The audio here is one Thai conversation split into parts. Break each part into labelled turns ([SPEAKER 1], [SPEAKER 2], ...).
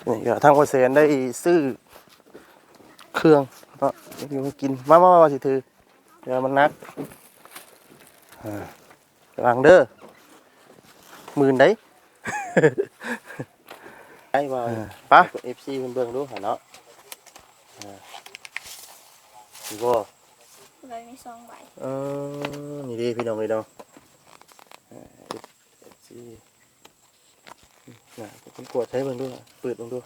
[SPEAKER 1] นี่ก็ทางวัดเซนได้ซื้อเครื่องก็อยู่กินมาสิถือเดี๋ยวมันนักหลังเด้อหมื่นได้ไอ้บ่ปะเอฟซีเบิ่งดูหาเนาะสิบ่
[SPEAKER 2] เลยมี2 ใบ
[SPEAKER 1] นี่ดิพี่น้องเลยเนาะเอฟซีน่ะผมกดใช้เบิ่งดูเปิดเบิ่งดู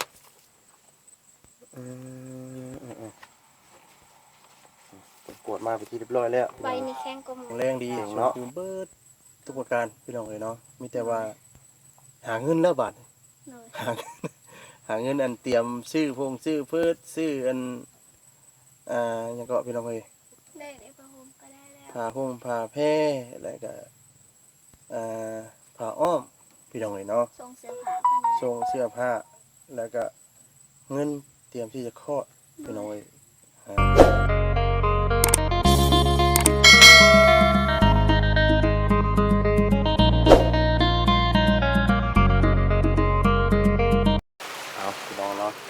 [SPEAKER 1] กดมาไปที่เรียบร้อยแล้ว
[SPEAKER 2] ใบนี้แข็งกว่า
[SPEAKER 1] แรงดีเนาะเบิดทุกประการพี่น้องเลยเนาะมีแต่ว่าหาเงินแล้วบาทหาเงินอันเตรียมซื้อซื้อเพิดซื้ออันยังก็พี่น้องเลย
[SPEAKER 2] ได้ผ้าห่มก็ได้แล้ว
[SPEAKER 1] ผ้าห่มผ้าแพร่อะไรก็ผ้าอ้อมพี่น้องเลยเนาะ
[SPEAKER 2] ส่งเสื้อผ้า
[SPEAKER 1] ส่งเสื้อผ้าแล้วก็เงินเตรียมที่จะคลอดพี่น้องเลย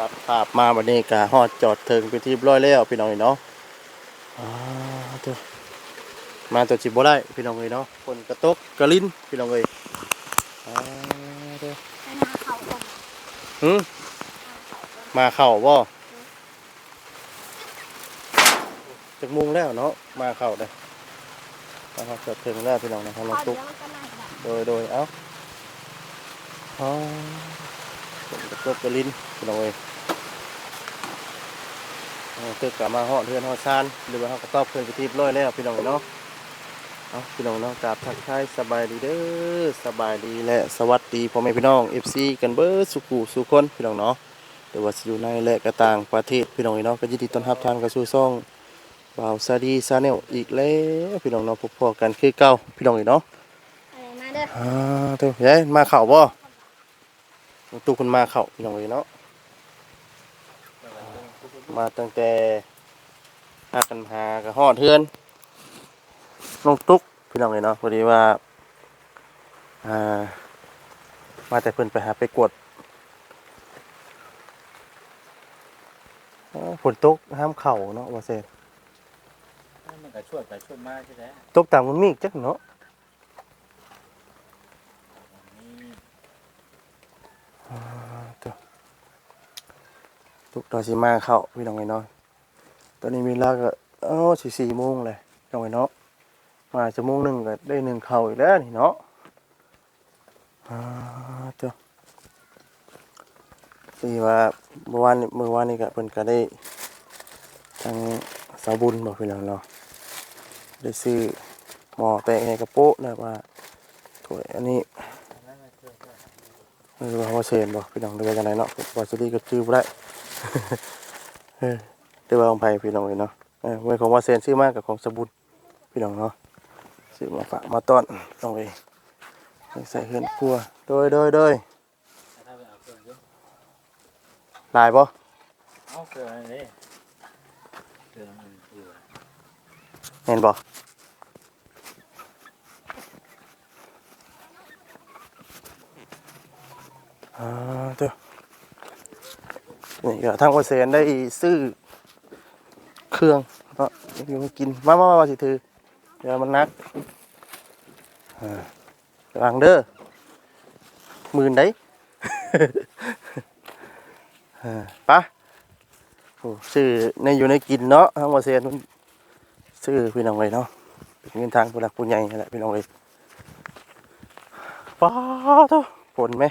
[SPEAKER 1] ตัดภาพมาวันนี้ก็ฮอดจอดถึงเป็นที่เรียบร้อยแล้วพี่น้องเนาะมาตัวจิบบ่ได้พี่น้องเนาะคนกระตกกระลิ้นพี่น้องมาเข่าบ่จากมุงแล้วเนาะมาเข่าเลยมาจอดถึงแล้วพี่น้องนะทางน้องตุ๊กโดยเอ้าคนกระตกกระลิ้นพี่น้องตึกกลับมาฮอดเทือนฮอดซานหรือว่าเขาก็ตอบเพื่อนไปที่ร้อยแล้วพี่น้องเนาะพี่น้องเนาะกราบทักทายสบายดีเด้อสบายดีและสวัสดีพ่อแม่พี่น้อง FC กันเบิดสุขุสุคนพี่น้องเนาะหรือว่าอยู่ในและกระต่างประเทศพี่น้องเนาะก็ยินดีต้อนรับทางกระสู่ซ่องบ่าวซาดีซาแนลอีกแล้วพี่น้องเนาะพบกันคือเก่าพี่น้องเนาะ
[SPEAKER 2] มาเด้อ
[SPEAKER 1] ตัวใหญ่มาเข่าบ่ตู้คนมาเข่าพี่น้องเนาะมาตั้งแต่หากันหากับฮอดเทือนน้องตุ๊กพี่น้องเลยเนาะพอดีว่ามาแต่เพิ่นไปหาไปกวดฝนตกห้ามเข่าเนาะว่าเซ่
[SPEAKER 3] มันก็ช่วยไปช่วยมาใช่ไหม
[SPEAKER 1] ตกต่างมันมีจักเนาะตกตอนสิมาเข้าพี่น้องเลยเนาะตอนนี้มีเวลาก็4 โมงเลยพี่น้องเลยเนาะมา1 โมงก็ได้1เข่าอีกแล้วนี่เนาะที่ว่าเมื่อวานนี้ก็เพิ่นก็ได้ทางสาวบุญบอกพี่น้องเนาะได้ซื้อหม้อแปะให้กระโปะนะว่าถ้วยอันนี้ไม่รู้ว่าเชนบอกพี่น้องเดือจังไหนเนาะว่าจะดีก็จื้อบ่ได้เดี๋ยวเอาไปพี่น้องเลยเนาะเมื่อของว่าเชนซื้อมากกับของสาวบุญพี่น้องเนาะซื้อมาฝากมาต้อนต้องไปใส่เฮือนครัวโดยลายบ่
[SPEAKER 3] เอาเกลือนี่เกลือ
[SPEAKER 1] เห็นบ่นี่ก็ทางวัดเซนได้ซื้อเครื่องก็อยู่กินมาสิถือเดี๋ยวมันนักหลังเด้อหมื่นได้ปะซื้อในอยู่ในกินเนาะทางวัดเซนซื้อพี่น้องเลยเนาะเงินทางผู้หลักผู้ใหญ่แหละพี่น้องเลยป้าเท่าผลไหม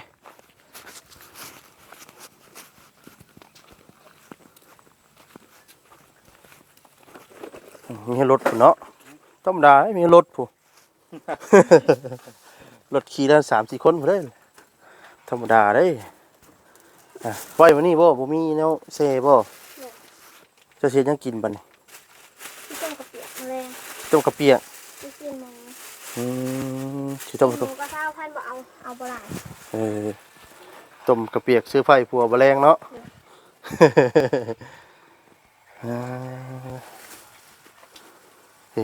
[SPEAKER 1] มีรถผู้เนาะธรรมดามีรถผู้ รถขี่ได้3-4 คนผู้ได้ธรรมดาได้ไว้วันนี้บ่มีแนวเซ่บ่จะเสียยังกินบัดนี้
[SPEAKER 2] ต้มกระเปียกแมลง
[SPEAKER 1] ต้มกระเปียก
[SPEAKER 2] กินหมู
[SPEAKER 1] สิต้ม
[SPEAKER 2] ก็9,000บ่เอาบ่ได้
[SPEAKER 1] ต้มกระเปียกซื้อไฟผัวแมลงเนาะ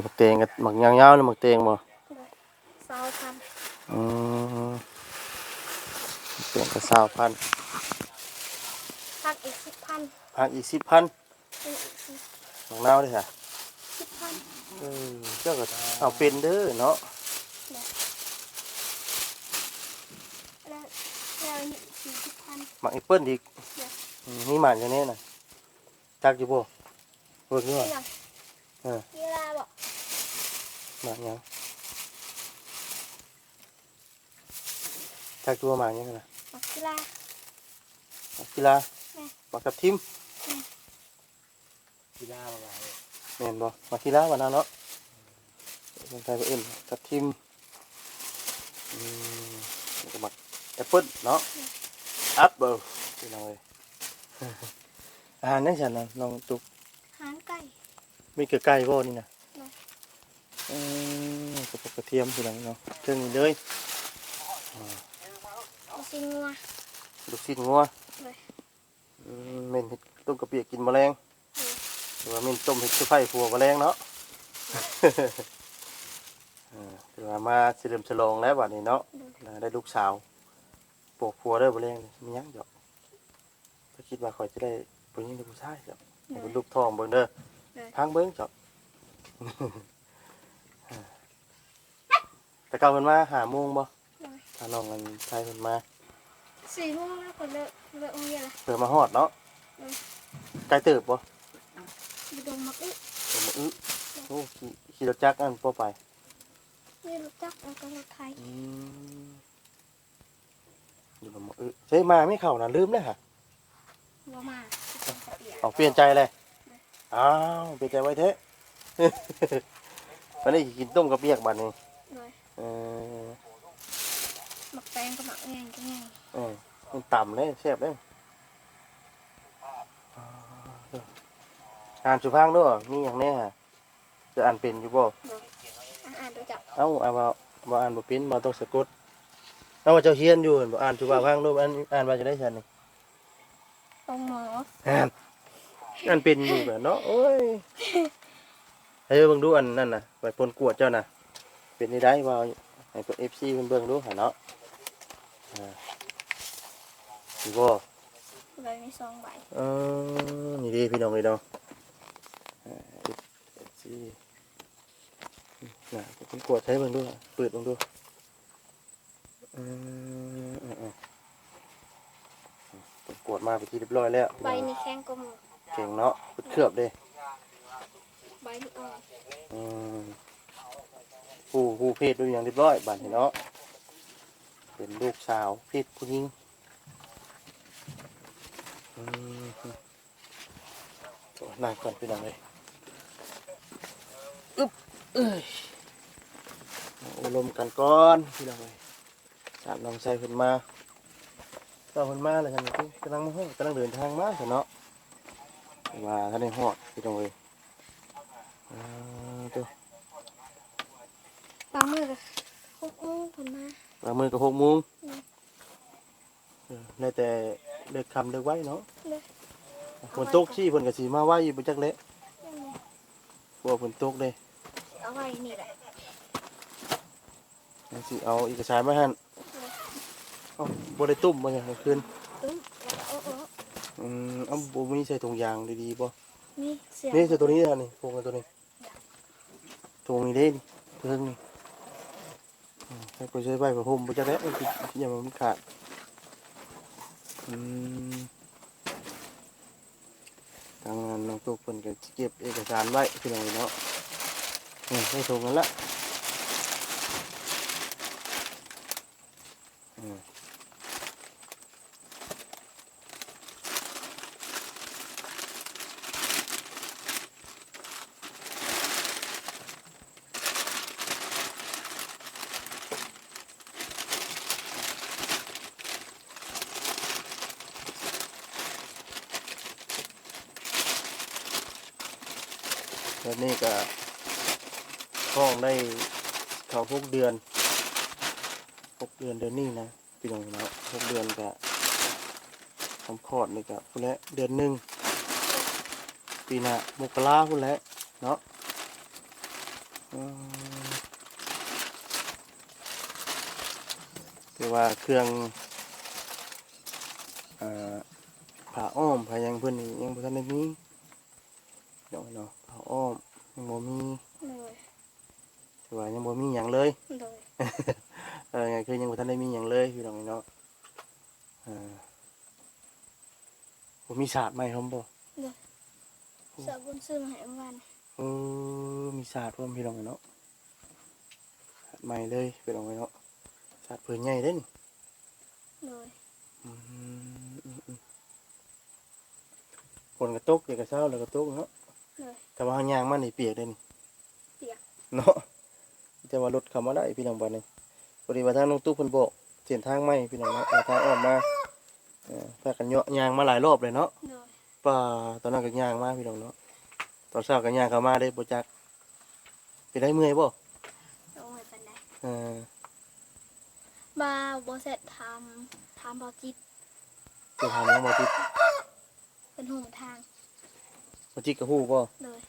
[SPEAKER 1] หมักเตงกับหมักยาวๆนี่หมักเตงบ่
[SPEAKER 2] 20,000
[SPEAKER 1] เตงกับ20,000
[SPEAKER 2] พักอีก10,000
[SPEAKER 1] พักอีก10,000
[SPEAKER 2] เป็นอีก
[SPEAKER 1] ของนาวเด้อค่ะ
[SPEAKER 2] 10,000
[SPEAKER 1] เจ้าก็เอาเป็นเด้อเนาะ
[SPEAKER 2] แล้วอีก40,000
[SPEAKER 1] หมักแอปเปิ้ลอีกมีหมากอย่างนี้น่ะจักอยู่บ่เบิ่งอยู่
[SPEAKER 2] นี่
[SPEAKER 1] ว่า
[SPEAKER 2] หยังกีฬาบ่
[SPEAKER 1] หมากหยังจักอยู่ว่าหมากหยังน่ะ
[SPEAKER 2] มักกีฬา
[SPEAKER 1] หมากกีฬาหมากกับทิม
[SPEAKER 3] กีฬาอะไร
[SPEAKER 1] แม่นบ่หมากกีฬาว่านั้นเนาะคนไทยก็เอิ้นกับทิมแล้วก็หมากแอปเปิ้ลเนาะอัปเปิ้ลพี่น้องเอ้ยอาหารนั่นฉันน่ะน้องตุ๊ก
[SPEAKER 2] หางไก่
[SPEAKER 1] มีเกลือไก่บ่นี่น่ะ
[SPEAKER 2] เนาะ
[SPEAKER 1] กระเทียมพี่น้องเนาะเครื่องนี้เลย
[SPEAKER 2] เอาสิงัว
[SPEAKER 1] ลูกชิ้นงัว
[SPEAKER 2] เลย
[SPEAKER 1] เม่นเห็ดต้มกะปิกินแมลงหรือว่าเม่นต้มเห็ดชูไฟผัวแมลงเนาะ ถือว่ามาเฉลิมฉลองแล้ววันนี้เนาะได้ลูกสาวปลูกผัวได้แมลงมีหยังเดี๋ยวถ้าคิดว่าคอยจะได้ผู้หญิงหรือผู้ชายเดี๋ยวให้เป็นลูกทองเบิ่งเด้อพังเบิ่งเจ้า แต่เก่าเพิ่นมา5 โมงบ่ถ้าน้องกันชายเพิ่นมา
[SPEAKER 2] 4 โมงแล้วคนเลิกโรงเรียนละ
[SPEAKER 1] เพิ่นมาฮอดเนาะไกลเติบบ่
[SPEAKER 2] อยู่ดงมักอึ
[SPEAKER 1] เพิ่นมาโอ้ขี่รถจักรอันบ่ไป
[SPEAKER 2] นี่รู้จักแล้วก็รถไทย
[SPEAKER 1] อยู่กับหมอใช่มาไม่เข้านะลืมเลยค่ะ
[SPEAKER 2] บ่มาสิเป็นเปียก
[SPEAKER 1] เอาเปลี่ยนใจเลยอ้าวเปลี่ยนใจไว้เถอะ วันนี้กินต้มกับเปียกบัดนี้
[SPEAKER 2] เลย
[SPEAKER 1] เออ
[SPEAKER 2] หมักแตงกับหมักแงงก็ไง
[SPEAKER 1] มันต่ำเลยแซ่บเลยอ่านสุพังด้วยมีอย่างนี้ฮะจะอ่านเป็นอยู่บ่
[SPEAKER 2] อ่านรู้จัก
[SPEAKER 1] เอ้าอ่านบ่อ่านบ่เป็นบ่ต้องสะกดเอาว่าเจ้าเฮียนอยู่บ่อ่านสุพังด้วยอ่านว่าจะได้ฉันนี่
[SPEAKER 2] ตรงหมอ
[SPEAKER 1] อ่านเป็นอยู่แบบเนาะโอ้ยให้เบิ่งดูอันนั่นน่ะไปปนกวดเจ้าน่ะเป็นนี่ได้ว่าให้เพิ่น FC เพิ่นเบิ่งดูหาเนาะนี่บ่
[SPEAKER 2] เลยมี2 ใบ
[SPEAKER 1] นี่ดีพี่น้องเลยเนาะFC น่ะเพิ่นกวดใช้เบิ่งดูเปิดเบิ่งดูเพิ่นกวดมาไปนที่เรียบร้อยแล้ว
[SPEAKER 2] ใบนี้แข็งกว่าหมู
[SPEAKER 1] เก่งเนาะเพิ่นเคลือบเด้
[SPEAKER 2] ใบนี้อ่อน
[SPEAKER 1] ผู้เพศดูอย่างเรียบร้อยบัดนี้เนาะเป็นลูกสาวเพศผู้หญิงนั่งก่อนพี่น้องเลยอึ๊บอบรมกันก่อนพี่น้องเลยตามน้องชายขึ้นมาต่อขึ้นมาเลยกันกำลังมาห้องกำลังเดินทางมาเนาะว่าท่านในหอดพี่น้องเลยตัว
[SPEAKER 2] ปลาหมึก6 โมงผลมา
[SPEAKER 1] ปลามือกับ6 โมงได้แต่เลิกคำเลิกไว้เนาะ
[SPEAKER 2] เลย
[SPEAKER 1] ฝนตกชี้ฝนกับสีมาไว้อยู่บนจักเละกลัวฝนตกเลย
[SPEAKER 2] เอาไว้นี่แหละ
[SPEAKER 1] สิเอาเอกสารมาให้เอาบ่ได้ตุ่มมาอย่างคืน
[SPEAKER 2] แล้วก็
[SPEAKER 1] เอาบ่มีใส่ถุงยางดีๆบ่
[SPEAKER 2] นี่เสีย
[SPEAKER 1] นี่ใส่ตัวนี้นะนี่พวกตัวนี้ถุงนี้เด้นี่เพิ่งนี่ให้ไปใช้ใบผ้าห่มบ่จักเละมันอย่ามันขาดทางงานน้องตุ๊กเพิ่นก็เก็บเอกสารไว้พี่น้องเนาะให้ถุงนั่นละแล้วนี่ก็ท้องได้เข้า6 เดือน6 เดือนเดือนนี้นะพี่น้องเนาะ6 เดือนก็ทำคลอดนี่ก็พุ่นแหละเดือน 1ปีหน้ามกราพุ่นแหละเนาะคือว่าเครื่อง ผ้าอ้อมผ้าหยังเพิ่นนี่ยังบ่ทันได้มีเนาะเนาะผ้าอ้อมยังบ่มี
[SPEAKER 2] โดย
[SPEAKER 1] ถือว่ายังบ่มีหยังเลย
[SPEAKER 2] โดย
[SPEAKER 1] ไงคือยังบ่ทันได้มีหยังเลยพี่น้องเนาะบ่มีศาสตร์ใหม่พร้อมบ่
[SPEAKER 2] สาวบุญซื้อมาให้เมื่อวาน
[SPEAKER 1] มีศาสตร์พร้อมพี่น้องเนาะศาสตร์ใหม่เลยพี่น้องเนาะศาสตร์เพิ่นใหญ่เด้นี่
[SPEAKER 2] โดย
[SPEAKER 1] อืมฝนก็ตกเดี๋ยวก็เช้าแล้วก็ตกเนาะ
[SPEAKER 2] โดย
[SPEAKER 1] แต่ว่าเฮาย่างมานี่เปียกเด้นี่
[SPEAKER 2] เปียก
[SPEAKER 1] เนาะแต่ว่ารถเข้ามาได้พี่น้องบัดนี้พอดีว่าทางน้องตุ๊กเพิ่นบอกเส้นทางใหม่พี่น้องเนาะแล้วทางออกมาพากันเหาะย่างมาหลายรอบเลยเนาะ
[SPEAKER 2] โดย
[SPEAKER 1] ป่าตอนนั้นก็ย่างมาพี่น้องเนาะตอนเช้าก็ย่างเข้ามาได้บ่จักไปได้เมื่อยบ่
[SPEAKER 2] โดยปันได
[SPEAKER 1] เออ
[SPEAKER 2] บ่าวบ่เสร็จทำบ่จิต
[SPEAKER 1] ไปถามน้องบ่จิต
[SPEAKER 2] เป็นหงทาง
[SPEAKER 1] บ่จิตก็ฮู้บ่
[SPEAKER 2] โดย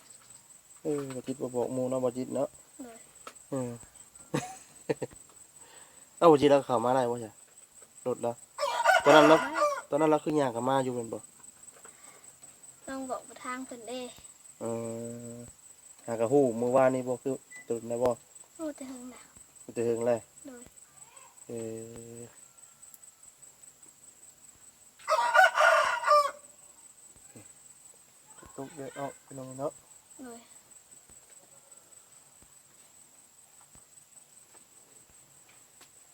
[SPEAKER 1] บ่จิตบ่บอกหมู่เนาะบ่จิตเนาะ
[SPEAKER 2] โดย
[SPEAKER 1] เออ เอาบ่จิตแล้วเข้ามาได้บ่จ้ะรถแล้วตอนนั้นเราคือย่างเข้ามาอยู่แม่นบ่
[SPEAKER 2] ต้องบอกว่าทางเพิ่นเด้
[SPEAKER 1] เออหากะฮู้มื้อวานนี้บ่คือตื่นได้บ่
[SPEAKER 2] โอ้แต่หึงน่ะ
[SPEAKER 1] จะถึงเลย
[SPEAKER 2] โดย
[SPEAKER 1] เออตุ๊กเดี๋ยวเอาไปลงเนาะ
[SPEAKER 2] โดย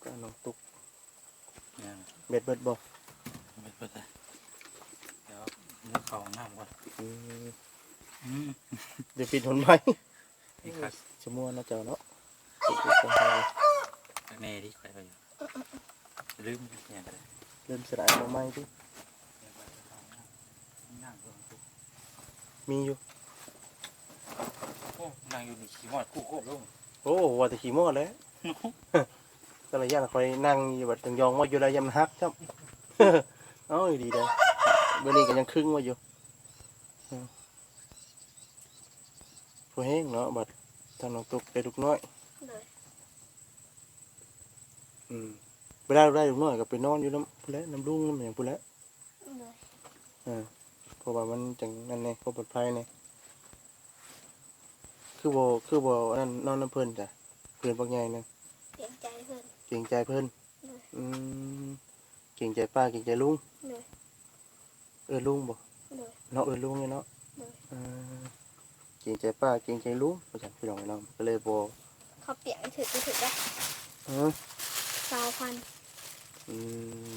[SPEAKER 1] ก็น้องตุ๊ก
[SPEAKER 3] ยัง
[SPEAKER 1] เบ็ดเบิดบ่
[SPEAKER 3] ไม่เปิดเลยเดี๋ยวนึกเข้าห้องน้ำก่อน
[SPEAKER 1] อืม
[SPEAKER 3] อืม
[SPEAKER 1] เดี๋ยวปิดหนไม้
[SPEAKER 3] อีกครั้ง
[SPEAKER 1] ชั่วโมงนะเจ้าเนาะตุ๊กตุ๊กต้องท
[SPEAKER 3] แน่ที่ใครไปอยู่ลืมอย่างไร
[SPEAKER 1] ำเริ่มสลายหนไม้ดิ
[SPEAKER 3] นั่งอยู่
[SPEAKER 1] มีอยู่
[SPEAKER 3] โอ้นั่งอยู่ในขี้มอดคู่โคบลง
[SPEAKER 1] โอ้ว่าแต่ขี่มอดแล้ว ก็เลยย่านคอยนั่งอยู่แบบตึงยองว่าอยู่ได้ยำฮักครับ เอ้าดีเลยเบอร์นี้ก็ยังครึ่งว่าอยู่ผู้แห้งเนาะบัดทางน้องตุ๊กได้ลูกน้อย
[SPEAKER 2] โดย
[SPEAKER 1] เวลาเราได้ลูกน้อยก็ไปนอนอยู่น้ำพุ่นแหละน้ำลุงน้ำอย่างพุ่นแหละ
[SPEAKER 2] โดย
[SPEAKER 1] เพราะว่ามันจังนั่นไงความปลอดภัยไงคือบ่อันนั้นนอนน้ำเพิ่นจ้ะเพิ่นบักใหญ่นึง
[SPEAKER 2] เสียงใจเพิ่น
[SPEAKER 1] เกรงใจเพิ่น
[SPEAKER 2] โดย
[SPEAKER 1] อืมเกรงใจป้าเกรงใจลุง
[SPEAKER 2] โดย
[SPEAKER 1] ลุงบ่
[SPEAKER 2] โดย
[SPEAKER 1] เนาะลุงเนี่ยเนาะ
[SPEAKER 2] โดย
[SPEAKER 1] เออเกรงใจป้าเกรงใจลุงว่าจังพี่น้องเนาะก็เลยบ่
[SPEAKER 2] เขาเปียกไม่ถึกได้
[SPEAKER 1] เออ
[SPEAKER 2] 20,000
[SPEAKER 1] อืม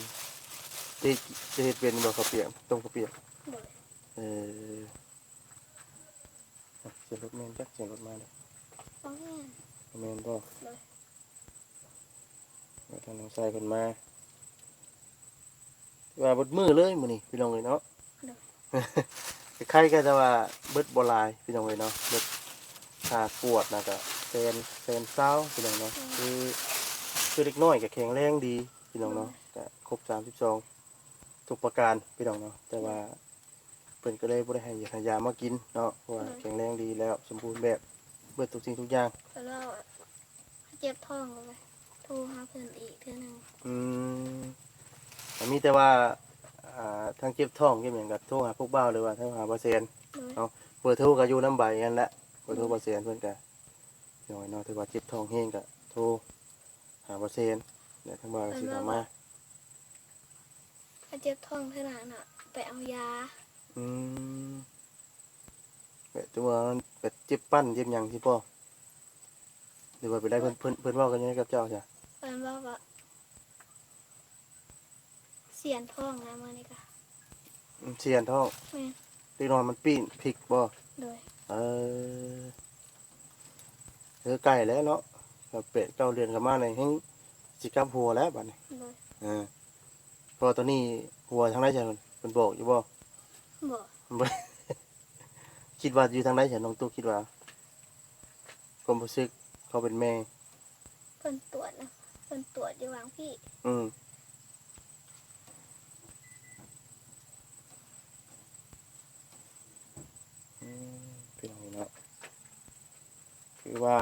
[SPEAKER 1] จะจะเฮ็ดเป็นบ่ข้าวเปียกต้มข้าวเปียก
[SPEAKER 2] โดย
[SPEAKER 1] เออเสียงรถแม่นจักเสียงรถมาเด้อ
[SPEAKER 2] โอ้ย
[SPEAKER 1] แม่นบ่
[SPEAKER 2] เลย
[SPEAKER 1] ทางน้องชายเพิ่นมาว่าเบิดมือเลยมื้อนี้พี่น้องเอ้ยเนาะ ใครก็จะว่าเบิดบ่หลายพี่น้องเอ้ยเนาะเบิดค่ากวดนะก็แสนเศร้าพี่น้องเนาะคือเด็กน้อยก็แข็งแรงดีพี่น้องเนาะก็ครบ32ทุกประการพี่น้องเนาะแต่ว่าเพิ่นก็เลยบ่ได้ให้ยามากินเนาะเพราะว่าแข็งแรงดีแล้วสมบูรณ์แบบเบิดทุกสิ่งทุกอย่าง
[SPEAKER 2] แล้วเจ็บท้องเลยโทรหาเพิ่นอีกเทื่อนึง
[SPEAKER 1] อืมแต่มีแต่ว่าทางเก็บท้องเก็บหยังก็โทรหาพวกบ้าวหรือว่าโทรหาบ่แซน
[SPEAKER 2] โดย
[SPEAKER 1] เบอร์โทรก็อยู่น้ำใบนั่นแหละเบอร์โทรบ่แซนเพิ่นก็พี่น้องเอ้ยเนาะถือว่าเจ็บท้องแห้งก็โทรหาบ่แซนเดี๋ยวทางบ้านก็สิเข้ามา
[SPEAKER 2] ถ้าเจ็บท้องเท่านั้นน่ะไปเอายา
[SPEAKER 1] อืมแบบตัวมันแบบเจ็บปั้นเจ็บหยังสิพ่อหรือว่าไปได้เพิ่นเว้ากันยังไงกับเจ้าจ้ะ
[SPEAKER 2] เพิ่นบอกว่าเสียนท้องนะมื้อนี้ก็
[SPEAKER 1] เสียนท้อง
[SPEAKER 2] แม่น
[SPEAKER 1] เล็กน้อยมันปีนพลิกบ่
[SPEAKER 2] โดย
[SPEAKER 1] เอใกล้แล้วเนาะแบบเป็ดเก้าเดือนเข้ามาในแห่งสิกลับหัวแล้วบัดนี้
[SPEAKER 2] โดย
[SPEAKER 1] เพราะว่าตอนนี้หัวทางไหนจ้ะเพิ่นบอกอยู่บ่
[SPEAKER 2] บอก
[SPEAKER 1] บ่ คิดว่าอยู่ทางไหนจ้ะน้องตุ๊กคิดว่าความรู้สึกเขาเป็นแม่
[SPEAKER 2] เพิ่นตรวจนะเพิ่นตรวจอยู่วางพี่
[SPEAKER 1] อืมพี่น้องเนาะคือว่า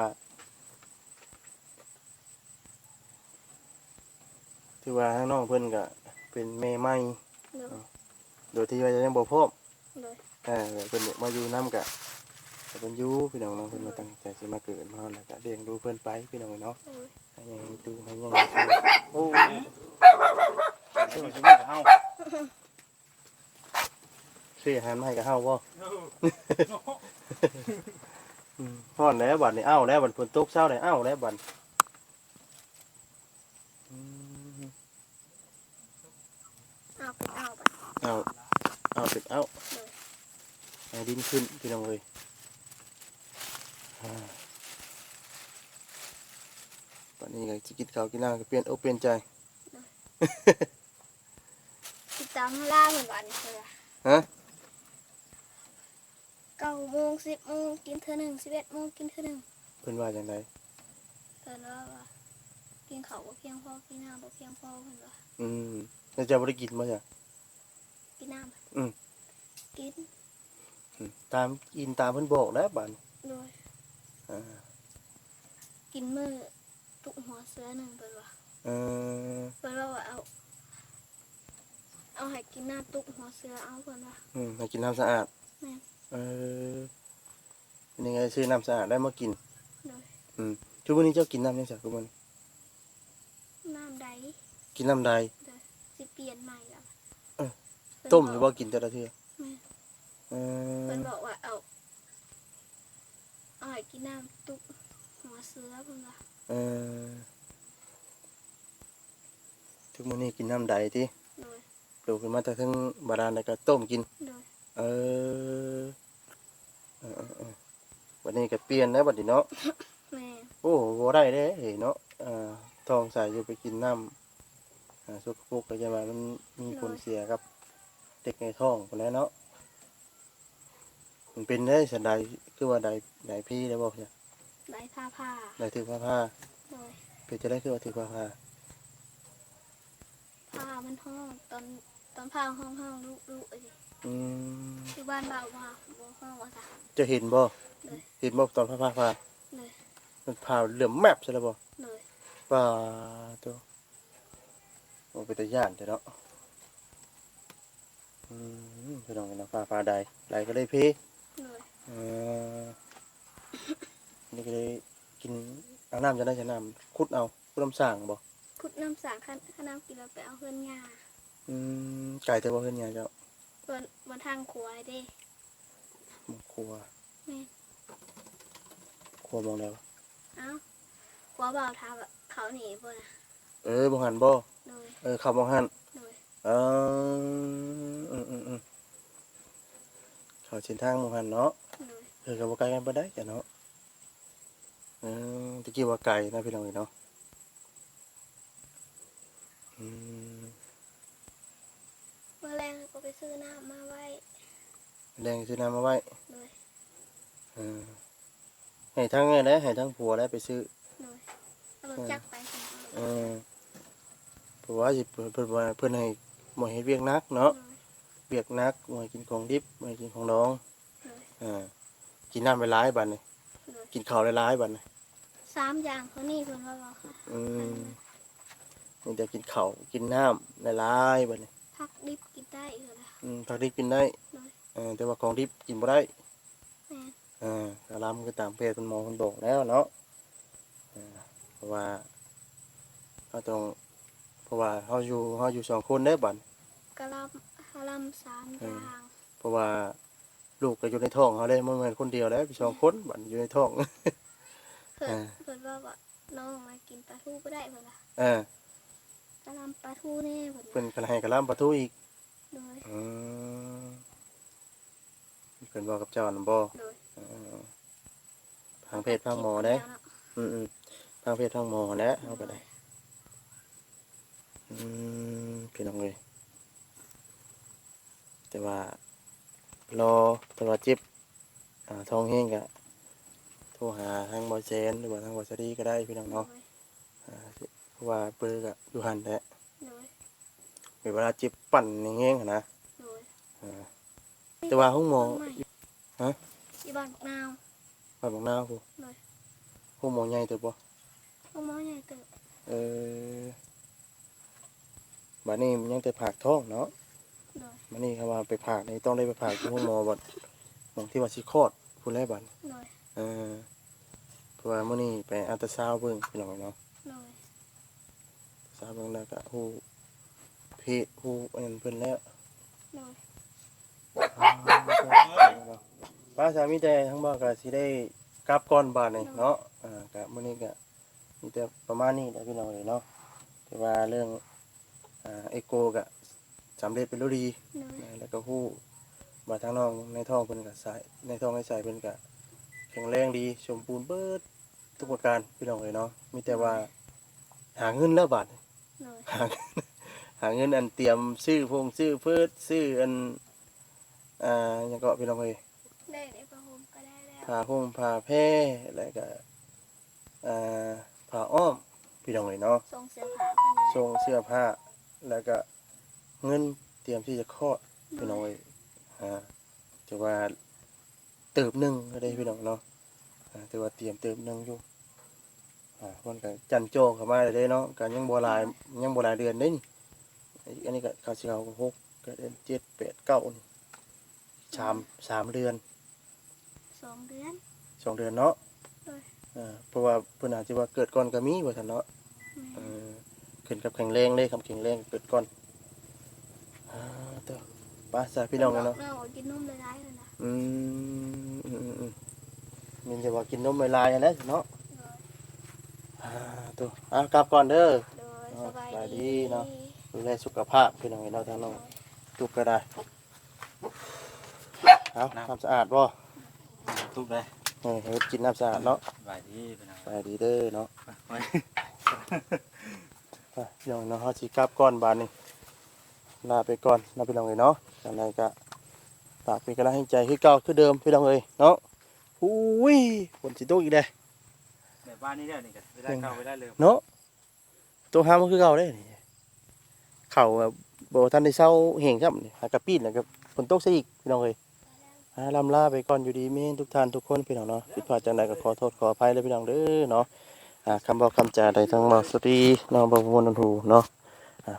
[SPEAKER 1] ทางน้องเพิ่นก็เป็นแม่ใหม่
[SPEAKER 2] โดย
[SPEAKER 1] โดยที่ว่ายังบ่พร้อม
[SPEAKER 2] โดย
[SPEAKER 1] เพิ่นอยากมาอยู่นํกะแต่เพิ่นอยู่พี่น้องเนาะเพิ่นมาตั้งใจสิมาเกิดมาแล้วก็เลี้ยงดูเพิ่นไปพี่น้องเนาะ
[SPEAKER 2] โดย
[SPEAKER 1] ให้ยังดูให้ยังโอ้
[SPEAKER 3] เดี๋ยวจะไม่เอา
[SPEAKER 1] ซื้ออาหารมาให้กับเฮาบ่ฮ้อนแล้วบัดนี้เอ้าแล้วบัดฝนตกเช้าได้เอ้าแล้วบัดอืม
[SPEAKER 2] เอาไป
[SPEAKER 1] เอาเอาเป็ดเอา
[SPEAKER 2] โดย
[SPEAKER 1] ให้ดินขึ้นพี่น้องเอ้ยบัดนี้ก็สิกินข้าวกินน้ำก็เปลี่ยนอกเปลี่ยนใจ
[SPEAKER 2] ติดตามล่าเหมือนวันเลย
[SPEAKER 1] ฮะ
[SPEAKER 2] 9 โมง 10 โมงกินเท่านึง11 โมงกินเท่านึง
[SPEAKER 1] เพิ่นว่าจังได
[SPEAKER 2] เพิ่นว่ากินข้าวบ่เพียงพอกินน้ำบ่เพียงพอเพิ่นว่า
[SPEAKER 1] แล้วเจะบ่ได้กินบ่จ้ะ
[SPEAKER 2] กินน้
[SPEAKER 1] อืม
[SPEAKER 2] ำกิน
[SPEAKER 1] ตามกินตามเพิ่นบอกแล้วบัดนี้
[SPEAKER 2] โดย
[SPEAKER 1] อ่า
[SPEAKER 2] กินมื้อตุกหัวเสือหนึ่งเพิ่นว่า
[SPEAKER 1] เออ
[SPEAKER 2] เพิ่นว่าเอาให้กินน้ำตุกหัวเสือเอาเพิ่นว่า
[SPEAKER 1] ให้กินน้ำสะอาด
[SPEAKER 2] แม่น
[SPEAKER 1] เออเป็นยังไงซื้อน้ำสะอาดได้มากิน
[SPEAKER 2] โดย
[SPEAKER 1] ทุกวันนี้เจ้ากินน้ำยังไงทุกวันนี้
[SPEAKER 2] น้ำใด
[SPEAKER 1] กินน้ำใด
[SPEAKER 2] โดยสิเปลี่ยนใหม่แล้ว
[SPEAKER 1] เออ
[SPEAKER 2] เพิ่น
[SPEAKER 1] ต้มหรื
[SPEAKER 2] บ
[SPEAKER 1] อก ว่ากินแต่ละเทื่อ
[SPEAKER 2] แม่น
[SPEAKER 1] เออ
[SPEAKER 2] เพิ่นบอกว่าเอาให้กินน้ำตุกหัวเสือเพิ่นว่า
[SPEAKER 1] เออทุกวันนี้กินน้ำใดที่
[SPEAKER 2] โดย
[SPEAKER 1] ปลูกขึ้นมาแต่ทั้งบาดาลแล้วก็ต้มกิน
[SPEAKER 2] โดย
[SPEAKER 1] เออวันนี้ก็เปลี่ยนแล้วบัดนี้เนาะ
[SPEAKER 2] แม่
[SPEAKER 1] โอ้โหได้เด้เนาะทองใส่อยู่ไปกินน้ำสกปรกก็จะมามันมีผลเสียครับ เด็กในท้องคนแล้วเนาะมันเป็นได้สันใดคือว่าใดพี่ได้บอกเนี่ย
[SPEAKER 2] ได้ผ้า
[SPEAKER 1] ใดถือผ้า
[SPEAKER 2] โดย
[SPEAKER 1] เป็นจะได้คือว่าถือผ้า
[SPEAKER 2] ผ้ามันห้องตอนผ้าห้องลุไอ้ดิ
[SPEAKER 1] อืม
[SPEAKER 2] ที่บ้านเบาว่าบ่ห้องว่าซะ
[SPEAKER 1] จะเห็นบ่
[SPEAKER 2] เลย
[SPEAKER 1] เห็นบ่ตอนผ้า
[SPEAKER 2] เลย
[SPEAKER 1] มันผ่าเหลือมแมบใช่แล้วบ่
[SPEAKER 2] เลย
[SPEAKER 1] ป่าตัวโอ้เป็นตาย่านแต่เนาะไปลองกันเนาะผ้าใดก็เลยพี่
[SPEAKER 2] เลย
[SPEAKER 1] นี่ก็เลยกินเอาน้ำจะได้จะน้ำคุดเอาคุดน้ำสั่งบ่
[SPEAKER 2] ขุดน้ำสางข้าน้ำกินแล้วไปเอาเฮือนยา
[SPEAKER 1] ไก่แต่ว่าเพิ่นเนี่ยเจ้า
[SPEAKER 2] บนทางขวายเด้
[SPEAKER 1] ครัว
[SPEAKER 2] แม่น
[SPEAKER 1] ครัวมองแล้ว
[SPEAKER 2] เอ้าขวาเบาทางแบบเขาหนีบ่นะ
[SPEAKER 1] บ่หันบ่
[SPEAKER 2] เลย
[SPEAKER 1] ขับมองหัน
[SPEAKER 2] เลย
[SPEAKER 1] เขาเส้นทางมองหันเนาะ
[SPEAKER 2] เลย
[SPEAKER 1] ก็บ่ไกลกันบ่ได้จ้ะเนาะตะกี้ว่าไกลนะพี่น้องเนาะ
[SPEAKER 2] เมื่อแรงก็ไปซื้อน้ำมาไว้
[SPEAKER 1] แดงซื้อน้ำมาไว้
[SPEAKER 2] เลย
[SPEAKER 1] ให้ทั้งไงนะให้ทั้งผัวแล้วไปซื้อ
[SPEAKER 2] เลยเอารถจักรไปสิ
[SPEAKER 1] เพราะว่าสิเพิ่นให้หมอเฮ็ดเวียกนักเนาะ
[SPEAKER 2] เลย
[SPEAKER 1] เวียกนักหมอกินของดิบหมอกินของดอง
[SPEAKER 2] เลย
[SPEAKER 1] กินน้ำไปหลายบัดนี่
[SPEAKER 2] เลย
[SPEAKER 1] กินข้าวหลายๆบัดนี่
[SPEAKER 2] 3 อย่างเขานี่เพิ่นว่าค่ะ
[SPEAKER 1] นี่แต่กินข้าวกินน้ำหลายๆบัดนี่
[SPEAKER 2] พักดิบกินได้อีกแล้ว
[SPEAKER 1] ผักดิบกินได้
[SPEAKER 2] เลย
[SPEAKER 1] แต่ว่าของดิบกินบ่ได้
[SPEAKER 2] แม่น
[SPEAKER 1] กะลำคือตามเพศคุณหมอคุณบอกแล้วเนาะเพราะว่าเขาต้องเพราะว่าเขาอยู่2คนได้บัด
[SPEAKER 2] กะลำ3 อย่าง
[SPEAKER 1] เพราะว่าลูกก็อยู่ในท้องเขาเลยมันเหมือนคนเดียวแล้วพี่2 คนบัดอยู่ในท้อง
[SPEAKER 2] เพิ่นว่าน้องมากินปลาทูบ่ได้เพิ่นว่าก ะลำปลาทูแน่เพิ่น
[SPEAKER 1] เพิ่นก็ให้กะลำปลาทูอีก
[SPEAKER 2] เลย
[SPEAKER 1] เพิ่นบอกกับเจ้าน่ะบ่
[SPEAKER 2] เลย
[SPEAKER 1] ทางเพศทางหมอเด้ทางเพศทางหมอแหละเอาก็ได้พี่น้องเอ้ยแต่ว่ารอแต่ว่าเจ็บท้องแห้งก็โทรหาทางบ่แซนหรือว่าทางบ่สรีก็ได้พี่น้องเนาะเพราะว่าเปิ้นก็อยู่หั่นแหละ
[SPEAKER 2] เลย
[SPEAKER 1] เวลาเจ็บปั่นแห้งๆหั้นนะ
[SPEAKER 2] เลย
[SPEAKER 1] แต่ว่าห้องหมอ ฮะ
[SPEAKER 2] อีบ้านนาว
[SPEAKER 1] บ้านบางนาพู
[SPEAKER 2] เลย
[SPEAKER 1] ห้องหมอใหญ่ตัวบ่
[SPEAKER 2] ห้องหมอใหญ่เติบ
[SPEAKER 1] บัดนี้มันยังแต่ผากท้องเนาะ
[SPEAKER 2] โดย
[SPEAKER 1] มื้อนี้เขาว่าไปผากนี่ต้องได้ไปผากที่ห้องหมอบัดหมองที่ว่าสิคลอดพุ่นแหละบัด
[SPEAKER 2] โดย
[SPEAKER 1] เออเพราะว่ามื้อนี้ไปอัลตราซาวด์เบิ่งพี่น้องเนาะ
[SPEAKER 2] โดย
[SPEAKER 1] ซาวด์เบิ่งแล้วก็ฮู้เพศฮู้อันนั้นเพิ่นแล้ว
[SPEAKER 2] โดย
[SPEAKER 1] ป้าสามีแต่ทั้งบ่ก็สิได้กลับก่อนบาดนี่เนาะก็มื้อนี้ก็มีแต่ประมาณนี้แหละพี่น้องเอ้ยเนาะแต่ว่าเรื่องเอโกก็สำเร็จเป็นด้วยดี
[SPEAKER 2] โดย
[SPEAKER 1] แล้วก็ฮู้ว่าทางน้องในท้องเพิ่นก็สายในท้องในสายเพิ่นก็แข็งแรงดีสมบูรณ์เบิดทุกประการพี่น้องเอ้ยเนาะมีแต่ว่าหาเงินแล้วบาดนี่
[SPEAKER 2] โดย
[SPEAKER 1] หาเงินหาเงินอันเตรียมซื้อพงซื้อเพิดซื้ออันหยังก็พี่น้องเอ้ย
[SPEAKER 2] ได้ประโฮมก็ได้แล้ว
[SPEAKER 1] ผ้าห่มผ้าแพร่แล้วก็ผ้าอ้อมพี่น้องเอ้ยเนาะ
[SPEAKER 2] ส่งเสื้อผ้ากันได้
[SPEAKER 1] ส่งเสื้อผ้าแล้วก็เงินเตรียมที่จะคลอดพี่น้องเอ้ยจะว่าเติบหนึงก็ได้พี่น้องเนาะแต่ว่าเตรียมเติบหนึงอยู่มันก็จันโจงเข้ามาเลยเด้เนาะก็ยังบ่หลายเดือนเด้นี่อันนี้ก็เขาสิเอา6ก็เดือน7 8 9นี่3เดือน
[SPEAKER 2] 2 เดือน
[SPEAKER 1] 2 เดือนเนาะ
[SPEAKER 2] โดย
[SPEAKER 1] เพราะว่าเพิ่นอาจจะว่าเกิดก่อนก็มีว่าซั่นเนาะ
[SPEAKER 2] แม่
[SPEAKER 1] ขึ้นกับแข็งแรงเลยคำแข็งแรงเกิดก่อนตัวป้าสาพี่น้องกันเนาะ
[SPEAKER 2] เรากินนมหลายๆเลยนะ
[SPEAKER 1] มันจะว่ากินนมไม่ลายแล้วเนาะ
[SPEAKER 2] โดย
[SPEAKER 1] ตัวกลับก่อนเด้อ
[SPEAKER 2] โดยสบาย
[SPEAKER 1] สบายดี
[SPEAKER 2] ดี
[SPEAKER 1] เนาะ ดูแลสุขภาพพี่น้องเนาะทางน้องตุกก็ได้เอาทำสะอาดบ่
[SPEAKER 3] ทุกเลย
[SPEAKER 1] ให้กินน้ำสะอาดเนาะ
[SPEAKER 3] สบายดีเป็นไง
[SPEAKER 1] สบายดีเด้อเนาะ
[SPEAKER 3] ไว้
[SPEAKER 1] ไปพี่น้องเนาะเฮาสิกลับก่อนบาดนี้ลาไปก่อนนะพี่น้องเนาะจังไดก็ฝากเป็นกำลังใจคือเก่าคือเดิมพี่น้องเนาะอุ้ยฝนสิตกอีกเด้
[SPEAKER 3] แบบบ้านนี้ได้นี่กันไม่ได้เข้าไม่ได้เลย
[SPEAKER 1] เนาะตัวหามันคือเก่าเด้นี่เข้าบ่ทันได้เซาแห้งครับนี่หากระปีนแล้วก็ฝนตกซะอีกพี่น้องลำลาไปก่อนอยู่ดีมีทุกท่านทุกคนพี่น้องเนาะผิดพลาดจังใดก็ขอโทษขออภัยเลยพี่น้องเด้อเนาะคำบอกคำจาใดทั้งหมดสวัสดีน้องบ่าวมนต์ทูเนาะ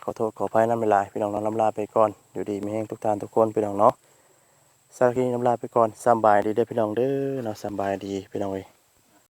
[SPEAKER 1] ขอโทษขออภัยนำเวลาพี่น้องเนาะลำลาไปก่อนอยู่ดีมีแฮงทุกท่านทุกคนพี่น้องเนาะสักทีลำลาไปก่อนสำบายดีเด้อพี่น้องเด้อเนาะสำบายดีพี่น้องเอ้ย